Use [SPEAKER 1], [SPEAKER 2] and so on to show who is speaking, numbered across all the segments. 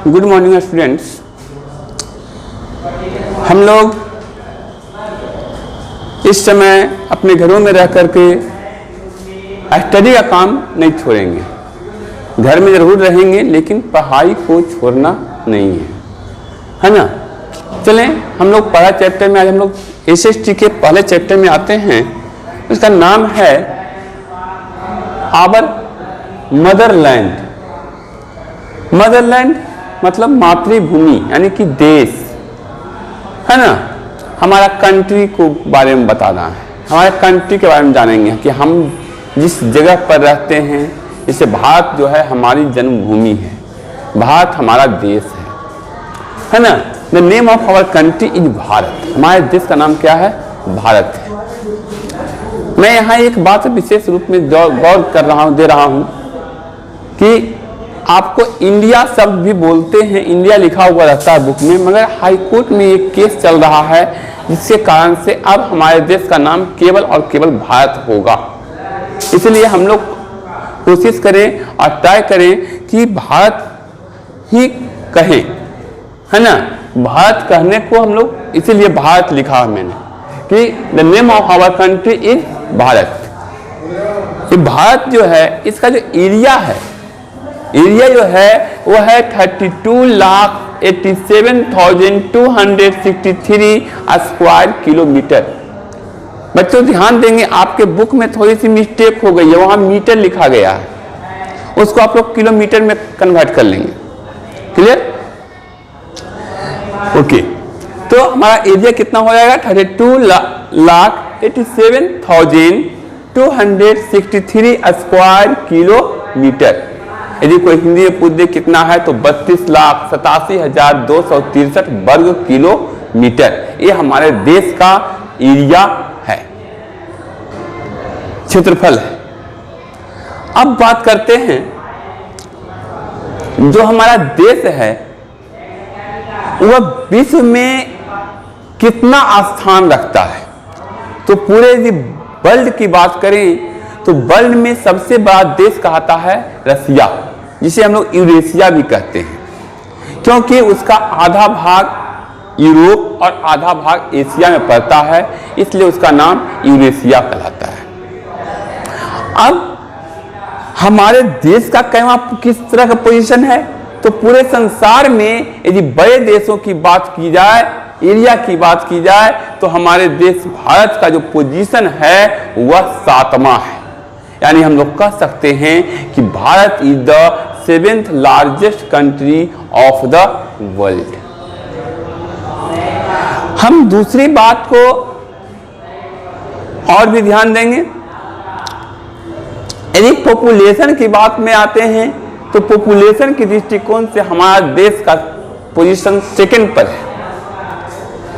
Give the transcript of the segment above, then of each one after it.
[SPEAKER 1] Good morning students. हम लोग इस समय अपने घरों में रह करके स्टडी का काम नहीं छोड़ेंगे। घर में जरूर रहेंगे लेकिन पढ़ाई को छोड़ना नहीं है ना। चलें हम लोग पहला चैप्टर में, आज हम लोग एसएसटी के पहले चैप्टर में आते हैं। उसका नाम है आवर मदरलैंड। मदरलैंड मतलब मातृभूमि यानी कि देश, है ना। हमारा कंट्री को बारे में बताना है, हमारे कंट्री के बारे में जानेंगे कि हम जिस जगह पर रहते हैं, जैसे भारत जो है हमारी जन्मभूमि है, भारत हमारा देश है ना। The name of our country is Bharat. हमारे देश का नाम क्या है? भारत है। मैं यहाँ एक बात विशेष रूप में गौर कर रहा हूँ, दे रहा हूँ कि आपको इंडिया शब्द भी बोलते हैं, इंडिया लिखा हुआ रहता है बुक में, मगर हाई कोर्ट में एक केस चल रहा है जिसके कारण से अब हमारे देश का नाम केवल और केवल भारत होगा। इसलिए हम लोग कोशिश करें और ट्राई करें कि भारत ही कहें, है ना। भारत कहने को हम लोग इसीलिए भारत लिखा है मैंने कि the name of our country is Bharat. ये भारत जो है, इसका जो एरिया है, एरिया जो है वो है 32,87,263 स्क्वायर किलोमीटर। बच्चों ध्यान देंगे, आपके बुक में थोड़ी सी मिस्टेक हो गई है, वहां मीटर लिखा गया है, उसको आप लोग किलोमीटर में कन्वर्ट कर लेंगे। क्लियर? ओके, तो हमारा एरिया कितना हो जाएगा? 32,87,263 स्क्वायर किलोमीटर। यदि कोई हिंदी में पूछ दे कितना है तो 32,87,263 वर्ग किलोमीटर। ये हमारे देश का एरिया है, क्षेत्रफल है। अब बात करते हैं जो हमारा देश है वह विश्व में कितना स्थान रखता है। तो पूरे यदि वर्ल्ड की बात करें तो वर्ल्ड में सबसे बड़ा देश कहता है रसिया, जिसे हम लोग यूरेशिया भी कहते हैं, क्योंकि उसका आधा भाग यूरोप और आधा भाग एशिया में पड़ता है, इसलिए उसका नाम यूरेशिया कहलाता है। अब हमारे देश का किस तरह का पोजीशन है, तो पूरे संसार में यदि बड़े देशों की बात की जाए, एरिया की बात की जाए, तो हमारे देश भारत का जो पोजीशन है वह 7वां है। यानी हम लोग कह सकते हैं कि Bharat is the 7th largest country of the world. हम दूसरी बात को और भी ध्यान देंगे। यदि पॉपुलेशन की बात में आते हैं तो पॉपुलेशन के दृष्टिकोण से हमारा देश का पोजीशन 2nd पर है।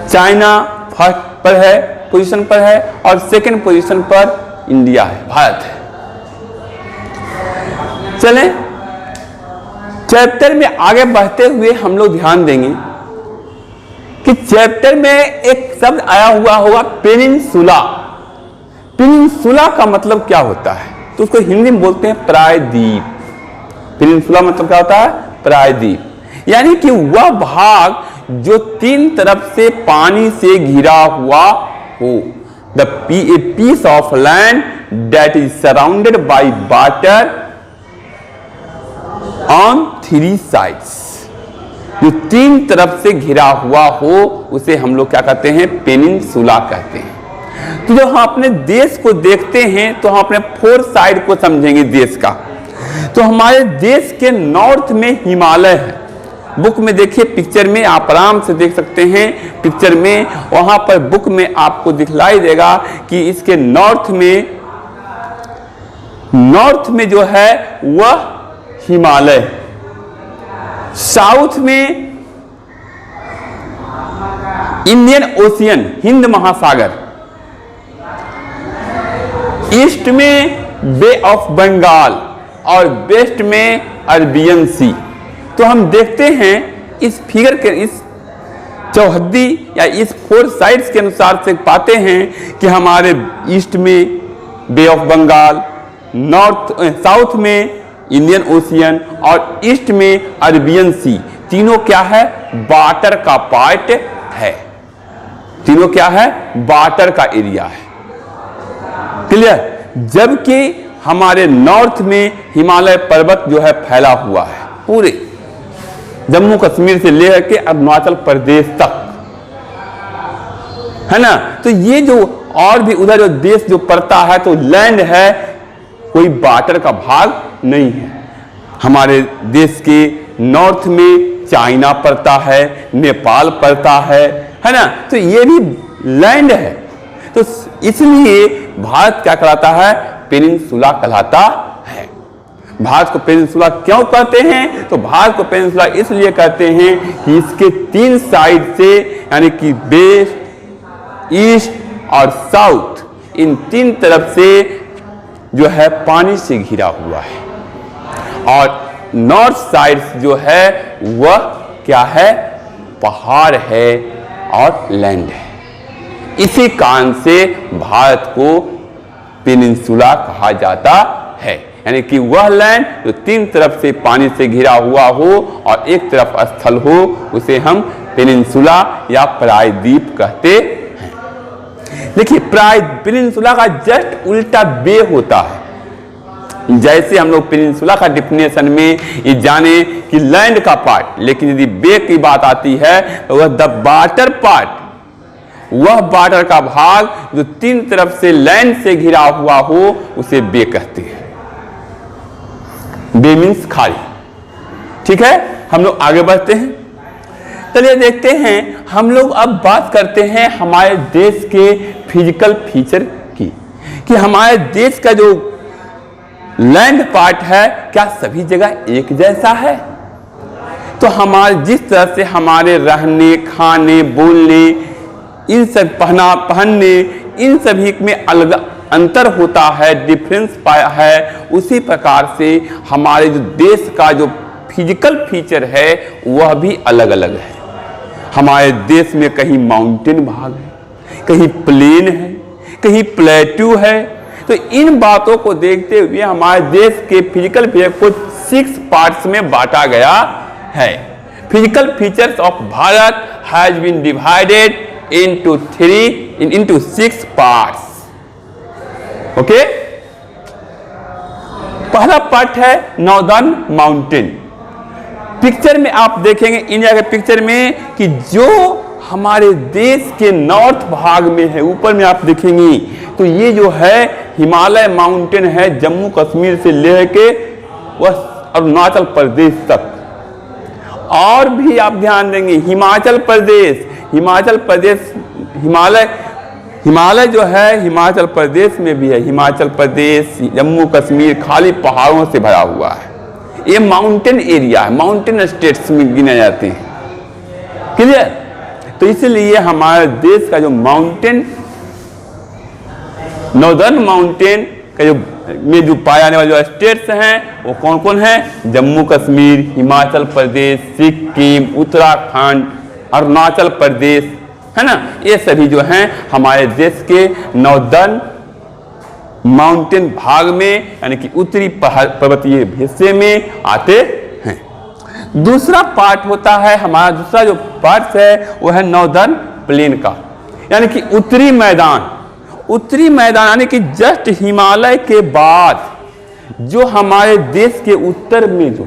[SPEAKER 1] चाइना 1st पर है, पोजीशन पर है, और 2nd पोजीशन पर इंडिया है, भारत है। चलें चैप्टर में आगे बढ़ते हुए हम लोग ध्यान देंगे कि चैप्टर में एक शब्द आया हुआ होगा पेनिनसुला। पेनिनसुला का मतलब क्या होता है? तो उसको हिंदी में बोलते हैं प्रायद्वीप। पेनिनसुला मतलब क्या होता है? प्रायद्वीप। यानी कि वह भाग जो 3 तरफ से पानी से घिरा हुआ हो। The piece of land that is surrounded by water on 3 sides. जो 3 तरफ से घिरा हुआ हो उसे हम लोग क्या कहते हैं? पेनिनसुला कहते हैं। तो जब हम अपने देश को देखते हैं तो हम अपने 4 साइड को समझेंगे देश का। तो हमारे देश के नॉर्थ में हिमालय है। बुक में देखिए, पिक्चर में आप आराम से देख सकते हैं। पिक्चर में वहां पर बुक में आपको दिखलाई देगा कि इसके नॉर्थ में जो है वह हिमालय, साउथ में इंडियन ओशियन, हिंद महासागर, ईस्ट में बे ऑफ बंगाल और वेस्ट में अरबियन सी। तो हम देखते हैं इस फिगर के, इस चौहद्दी या इस 4 साइड्स के अनुसार से पाते हैं कि हमारे ईस्ट में बे ऑफ बंगाल, साउथ में इंडियन ओशियन और ईस्ट में अरबियन सी, तीनों क्या है? वाटर का पार्ट है। तीनों क्या है? वाटर का एरिया है। क्लियर? जबकि हमारे नॉर्थ में हिमालय पर्वत जो है फैला हुआ है पूरे जम्मू कश्मीर से लेकर के अरुणाचल प्रदेश तक, है ना। तो ये जो और भी उधर जो देश जो पड़ता है तो लैंड है, कोई वाटर का भाग नहीं है। हमारे देश के नॉर्थ में चाइना पड़ता है, नेपाल पड़ता है ना। तो ये भी लैंड है। तो इसलिए भारत क्या कहलाता है? पेनिनसुला कहलाता है। भारत को पेनिनसुला क्यों कहते हैं? तो भारत को पेनिनसुला इसलिए कहते हैं कि इसके 3 साइड से, यानी कि वेस्ट, ईस्ट और साउथ, इन 3 तरफ से जो है पानी से घिरा हुआ है। और नॉर्थ साइड जो है वह क्या है? पहाड़ है और लैंड है। इसी कारण से भारत को पेनिनसुला कहा जाता है, यानी कि वह लैंड जो 3 तरफ से पानी से घिरा हुआ हो और एक तरफ स्थल हो, उसे हम पेनिनसुला या प्रायद्वीप कहते हैं। देखिए, पेनिनसुला का जस्ट उल्टा बे होता है। जैसे हम लोग पेनिनसुला का डिफिनेशन में ये जाने कि लैंड का पार्ट, लेकिन यदि बे की बात आती है तो वह द वाटर पार्ट, वह वाटर का भाग जो 3 तरफ से लैंड से घिरा हुआ हो, उसे बे कहते हैं। बे मीन्स खाड़ी। ठीक है, हम लोग आगे बढ़ते हैं। चलिए देखते हैं, हम लोग अब बात करते हैं हमारे देश के फिजिकल फीचर की, कि हमारे देश का जो लैंड पार्ट है क्या सभी जगह एक जैसा है? तो हमारे जिस तरह से हमारे रहने, खाने, बोलने, इन सब पहनने, इन सभी में अलग अंतर होता है, डिफरेंस पाया है, उसी प्रकार से हमारे जो देश का जो फिजिकल फीचर है वह भी अलग अलग है। हमारे देश में कहीं माउंटेन भाग है, कहीं प्लेन है, कहीं प्लेट्यू है। तो इन बातों को देखते हुए हमारे देश के फिजिकल फीचर को 6 पार्ट्स में बांटा गया है। Physical features of Bharat has been divided into 6 parts. Okay, पहला पार्ट है नॉर्दर्न माउंटेन। पिक्चर में आप देखेंगे इंडिया के पिक्चर में कि जो हमारे देश के नॉर्थ भाग में है, ऊपर में आप देखेंगे तो ये जो है हिमालय माउंटेन है, जम्मू कश्मीर से लेके वह अरुणाचल प्रदेश तक। और भी आप ध्यान देंगे हिमाचल प्रदेश, हिमालय जो है हिमाचल प्रदेश में भी है। हिमाचल प्रदेश, जम्मू कश्मीर खाली पहाड़ों से भरा हुआ है। ये माउंटेन एरिया है, माउंटेन स्टेट्स में गिने जाते हैं। क्लियर? तो इसलिए हमारे देश का जो माउंटेन, नॉर्दर्न माउंटेन का जो पाए जाने वाले जो स्टेट्स हैं वो कौन कौन हैं? जम्मू कश्मीर, हिमाचल प्रदेश, सिक्किम, उत्तराखंड, अरुणाचल प्रदेश, है ना। ये सभी जो हैं हमारे देश के नॉर्दर्न माउंटेन भाग में, यानी कि उत्तरी पर्वतीय हिस्से में आते हैं। दूसरा पार्ट होता है हमारा, दूसरा जो पार्ट है वो है नॉर्दर्न प्लेन का, यानी कि उत्तरी मैदान। उत्तरी मैदान यानी कि जस्ट हिमालय के बाद जो हमारे देश के उत्तर में जो,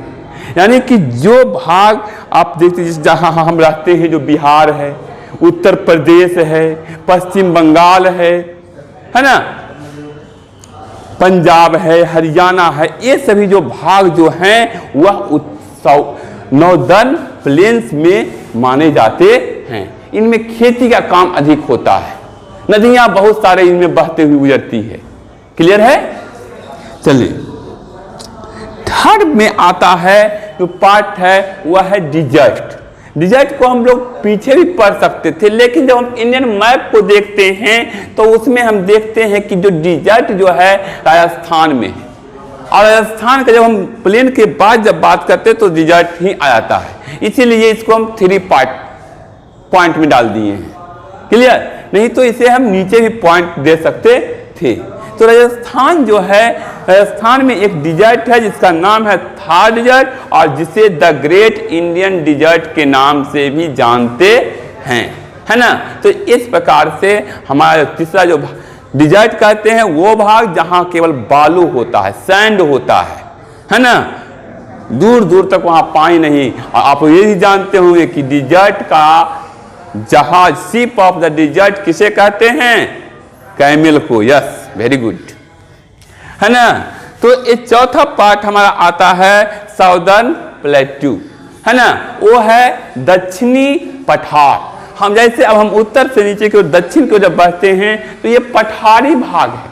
[SPEAKER 1] यानी कि जो भाग आप देखते हैं जहां हम रहते हैं, जो बिहार है, उत्तर प्रदेश है, पश्चिम बंगाल है ना, पंजाब है, हरियाणा है, ये सभी जो भाग जो हैं वह नॉर्दर्न प्लेन्स में माने जाते हैं। इनमें खेती का काम अधिक होता है, नदियां बहुत सारे इनमें बहते हुए गुजरती है। क्लियर है? चलिए, थर्ड में आता है जो पार्ट है वह है डिजर्ट। डिजर्ट को हम लोग पीछे भी पढ़ सकते थे, लेकिन जब हम इंडियन मैप को देखते हैं तो उसमें हम देखते हैं कि जो डिजर्ट जो है राजस्थान में है, और राजस्थान का जब हम प्लेन के बाद जब बात करते हैं तो डिजर्ट ही आ जाता है। इसीलिए इसको हम 3 पॉइंट में डाल दिए हैं। क्लियर? नहीं तो इसे हम नीचे भी पॉइंट दे सकते थे। तो राजस्थान जो है, राजस्थान में एक डिजर्ट है जिसका नाम है थार डिजर्ट और जिसे द ग्रेट इंडियन डिजर्ट के नाम से भी जानते हैं, है ना। तो इस प्रकार से हमारा तीसरा जो डिजर्ट कहते हैं वो भाग जहां केवल बालू होता है, सैंड होता है ना, दूर दूर तक वहां पानी नहीं। और आप ये भी जानते होंगे कि डिजर्ट का जहाज, शिप ऑफ द डिजर्ट किसे कहते हैं? कैमल को। यस, वेरी गुड, है ना। तो ये चौथा पार्ट हमारा आता है साउदर्न प्लेट्यू, है ना, वो है दक्षिणी पठार। हम जैसे अब हम उत्तर से नीचे की ओर दक्षिण की ओर जब बढ़ते हैं तो ये पठारी भाग है,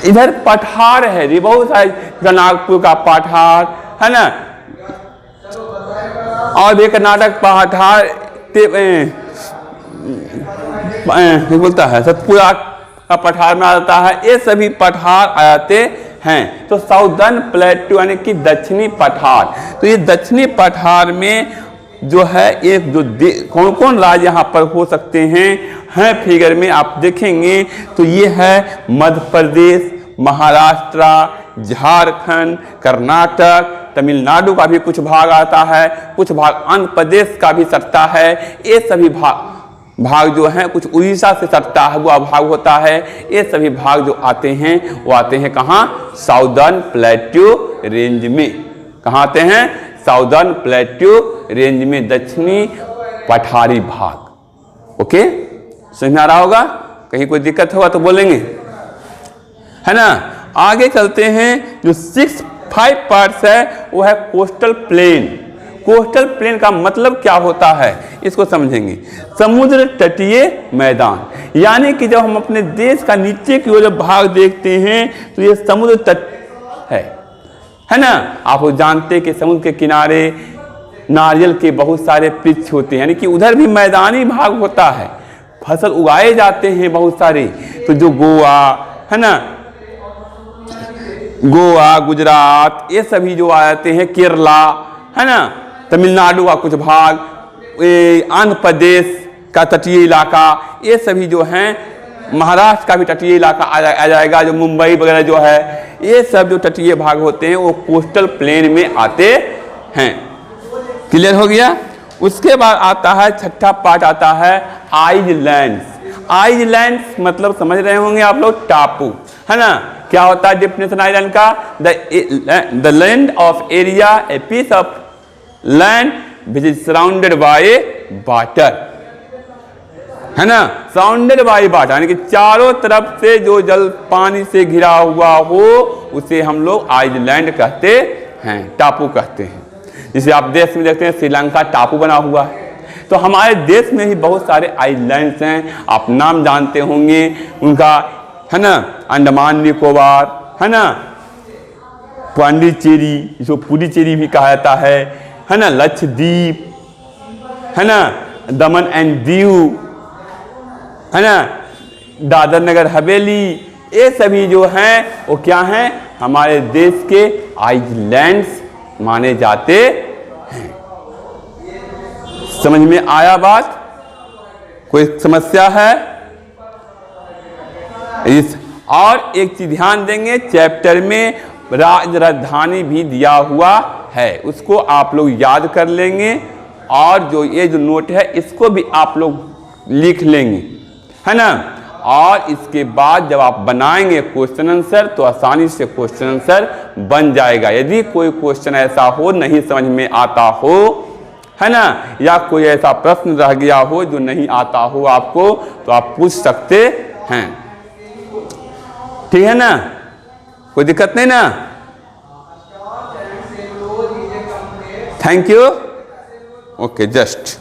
[SPEAKER 1] इधर पठार है, ये बहुत सारे नागपुर का पठार, है ना, और भी कर्नाटक पठार बोलता है, सतपुरा का पठार में आता है, ये सभी पठार आते हैं। तो साउदर्न प्लेट्यू यानी कि दक्षिणी पठार। तो ये दक्षिणी पठार में जो है एक जो कौन कौन राज्य यहाँ पर हो सकते हैं फिगर में आप देखेंगे तो ये है मध्य प्रदेश, महाराष्ट्र, झारखंड, कर्नाटक, तमिलनाडु का भी कुछ भाग आता है, कुछ भाग आंध्र प्रदेश का भी सटता है। ये सभी भाग जो हैं, कुछ उड़ीसा से सटता हुआ भाग होता है। ये सभी भाग जो आते हैं वो आते हैं कहाँ? साउदर्न प्लेट्यू रेंज में। कहाँ आते हैं? साउदर्न प्लेट्यू रेंज में, दक्षिणी पठारी भाग। ओके, समझ में आ रहा होगा? कहीं कोई दिक्कत होगा तो बोलेंगे, है ना। आगे चलते हैं। जो 5 पार्ट्स है वो है कोस्टल प्लेन। कोस्टल प्लेन का मतलब क्या होता है इसको समझेंगे। समुद्र तटीय मैदान, यानी कि जब हम अपने देश का नीचे की ओर भाग देखते हैं तो ये समुद्र तट है ना। आप जानते हैं कि समुद्र के किनारे नारियल के बहुत सारे वृक्ष होते हैं, यानी कि उधर भी मैदानी भाग होता है, फसल उगाए जाते हैं बहुत सारे। तो जो गोवा है ना, गोवा, गुजरात, ये सभी जो आते हैं, केरला है ना, तमिलनाडु का कुछ भाग, आंध्र प्रदेश का तटीय इलाका, ये सभी जो हैं, महाराष्ट्र का भी तटीय इलाका आ जाएगा, जो मुंबई वगैरह जो है, ये सब जो तटीय भाग होते हैं वो कोस्टल प्लेन में आते हैं। क्लियर हो गया? उसके बाद आता है छठा पार्ट आता है आइलैंड्स। आइलैंड्स मतलब समझ रहे होंगे आप लोग, टापू, है ना। क्या होता है डेफिनेशन आइलैंड का? The land of area, a piece of land which is surrounded by water, है ना। सराउंडेड बाय वाटर यानी कि चारों तरफ से जो जल पानी से घिरा हुआ हो उसे हम लोग आइलैंड कहते हैं, टापू कहते हैं। जिसे आप देश में देखते हैं श्रीलंका टापू बना हुआ है। तो हमारे देश में ही बहुत सारे आइलैंड्स हैं, आप नाम जानते होंगे उनका, है ना। अंडमान निकोबार, है ना, पांडिचेरी, जिसको पुडुचेरी भी कहा जाता है ना, लक्षद्वीप, है ना, दमन एंड दीव, है ना, दादर नगर हवेली, ये सभी जो हैं वो क्या हैं? हमारे देश के आइलैंड्स माने जाते हैं। समझ में आया बात? कोई समस्या है? और एक चीज ध्यान देंगे, चैप्टर में राजधानी भी दिया हुआ है, उसको आप लोग याद कर लेंगे और जो ये जो नोट है इसको भी आप लोग लिख लेंगे, है ना। और इसके बाद जब आप बनाएंगे क्वेश्चन आंसर तो आसानी से क्वेश्चन आंसर बन जाएगा। यदि कोई क्वेश्चन ऐसा हो नहीं समझ में आता हो, है ना, या कोई ऐसा प्रश्न रह गया हो जो नहीं आता हो आपको, तो आप पूछ सकते हैं। ठीक है ना, कोई दिक्कत नहीं ना? Thank you. Okay, just